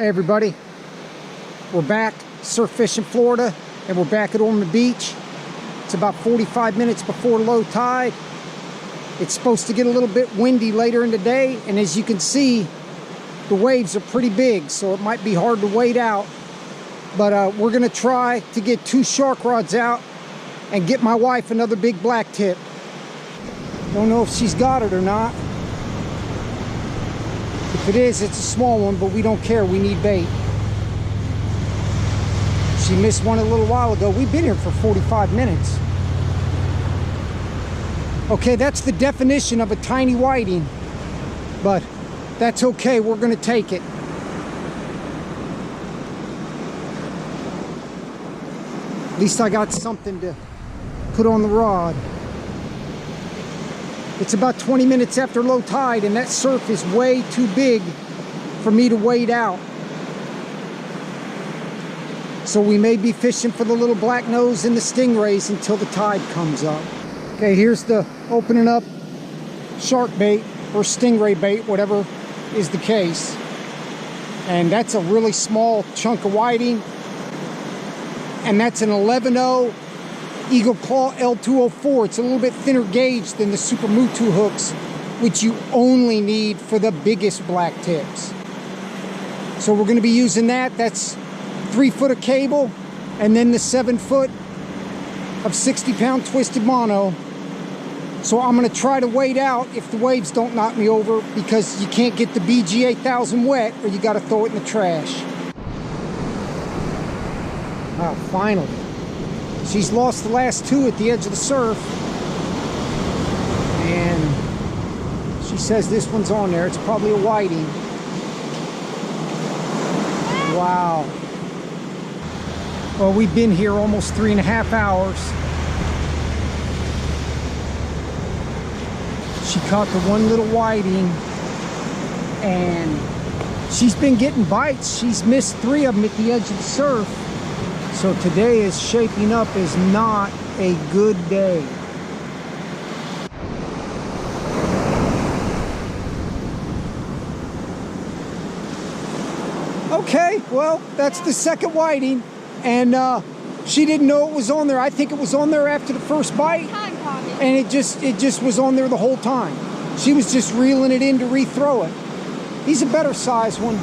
Hey everybody, we're back surf fishing Florida, and we're back at Ormond Beach. It's about 45 minutes before low tide. It's supposed to get a little bit windy later in the day, and as you can see, the waves are pretty big, so it might be hard to wade out. But we're gonna try to get 2 shark rods out and get my wife another big black tip. Don't know if she's got it or not. If it is, it's a small one, but we don't care, we need bait. She missed one a little while ago. We've been here for 45 minutes. Okay, that's the definition of a tiny whiting, but that's okay, we're gonna take it. At least I got something to put on the rod. It's about 20 minutes after low tide, and that surf is way too big for me to wade out. So we may be fishing for the little black nose and the stingrays until the tide comes up. Okay, here's the opening up shark bait or stingray bait, whatever is the case. And that's a really small chunk of whiting. And that's an 11-0 Eagle Claw L204. It's a little bit thinner gauge than the Super Mutu hooks, which you only need for the biggest black tips. So we're gonna be using that. That's 3 foot of cable, and then the 7 foot of 60-pound twisted mono. So I'm gonna try to wade out if the waves don't knock me over, because you can't get the BG 8000 wet, or you gotta throw it in the trash. Ah, finally. She's lost the last 2 at the edge of the surf. And she says this one's on there. It's probably a whiting. Wow. Well, we've been here almost 3.5 hours. She caught the one little whiting, and she's been getting bites. She's missed 3 of them at the edge of the surf. So today is shaping up as not a good day. Okay, well, that's the second whiting, and she didn't know it was on there. I think it was on there after the first bite, and it just was on there the whole time. She was just reeling it in to rethrow it. He's a better size one.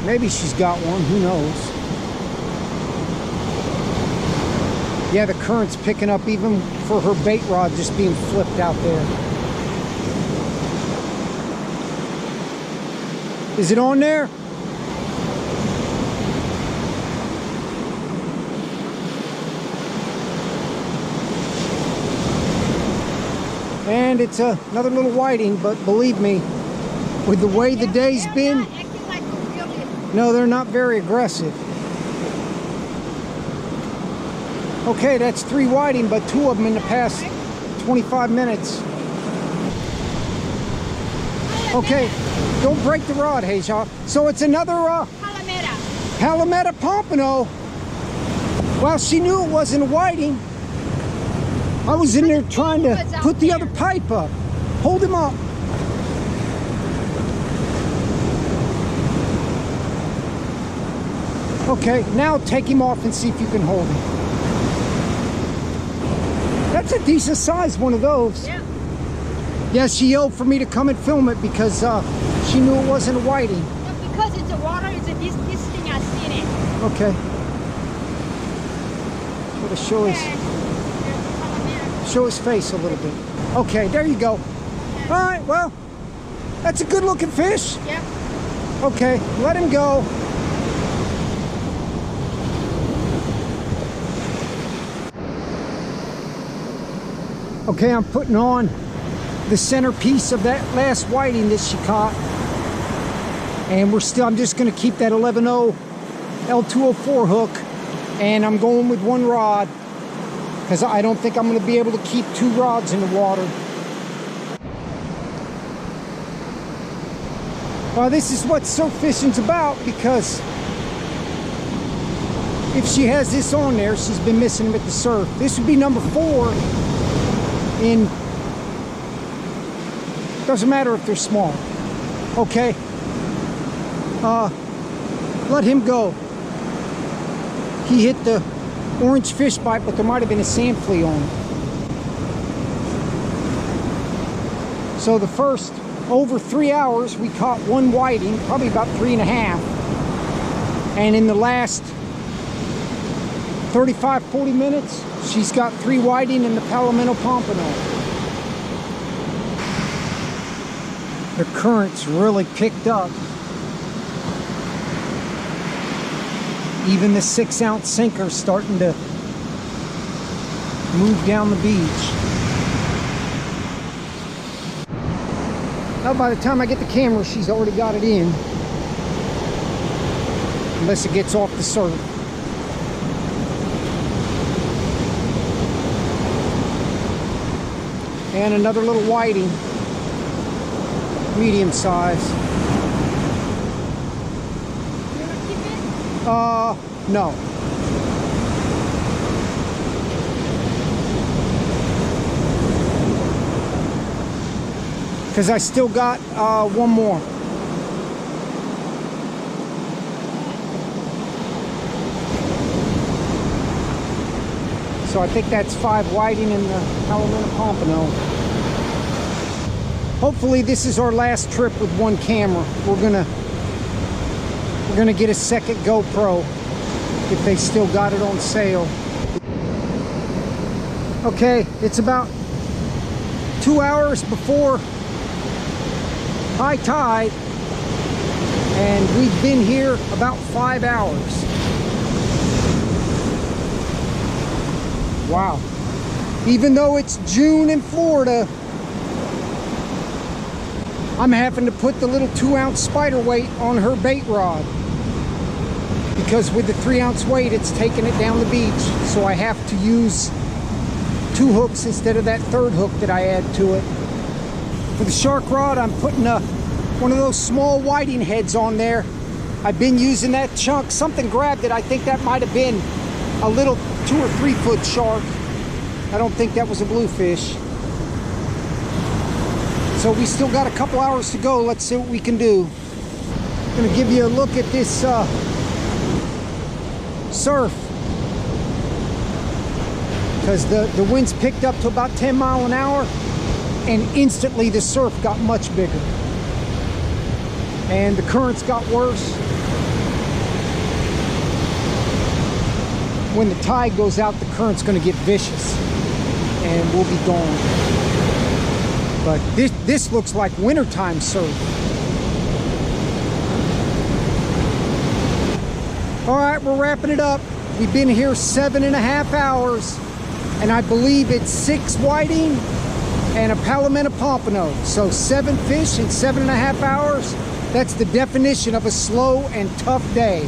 Maybe she's got one, who knows? Yeah, the current's picking up even for her bait rod just being flipped out there. Is it on there? And it's another little whiting, but believe me, with the way the day's been, no, they're not very aggressive. Okay, that's 3 whiting, but 2 of them in the past 25 minutes. Okay, don't break the rod, Haja. So it's another Palometa Pompano. Well, she knew it wasn't a whiting. I was in there trying to put the other pipe up. Hold him up. Okay, now take him off and see if you can hold him. That's a decent size one of those. Yeah. Yeah, she yelled for me to come and film it because she knew it wasn't a whiting. Yeah, because it's a water, it's a this thing I've seen it. Okay. Gotta show his face a little bit. Okay, there you go. Yeah. All right, well, that's a good looking fish. Yep. Okay, let him go. Okay, I'm putting on the centerpiece of that last whiting that she caught. And I'm just gonna keep that 11-0 L204 hook, and I'm going with 1 rod because I don't think I'm gonna be able to keep 2 rods in the water. Well, this is what surf fishing's about, because if she has this on there, she's been missing them at the surf. This would be number 4 in Doesn't matter if they're small. Okay. Let him go. He hit the orange fish bite, but there might have been a sand flea on it. So the first over 3 hours, we caught one whiting, probably about 3.5. And in the last 35, 40 minutes, she's got 3 whiting and the Palomino pompano. The current's really picked up. Even the 6-ounce sinker's starting to move down the beach. Now by the time I get the camera, she's already got it in. Unless it gets off the surf. And another little whiting. Medium size. You wanna keep it? No. Because I still got one more. So I think that's 5 whiting in the Palomino pompano. Hopefully this is our last trip with one camera. We're gonna get a second GoPro if they still got it on sale. Okay, it's about 2 hours before high tide, and we've been here about 5 hours. Wow. Even though it's June in Florida, I'm having to put the little 2-ounce spider weight on her bait rod. Because with the 3-ounce weight, it's taking it down the beach. So I have to use 2 hooks instead of that 3rd hook that I add to it. For the shark rod, I'm putting one of those small whiting heads on there. I've been using that chunk. Something grabbed it. I think that might have been a little 2 or 3 foot shark. I don't think that was a bluefish. So we still got a couple hours to go. Let's see what we can do. I'm gonna give you a look at this surf. Because the winds picked up to about 10 miles an hour, and instantly the surf got much bigger. And the currents got worse. When the tide goes out, the current's gonna get vicious and we'll be gone. But this looks like wintertime surf. All right, we're wrapping it up. We've been here 7.5 hours, and I believe it's 6 whiting and a Palomino pompano. So 7 fish in 7.5 hours. That's the definition of a slow and tough day.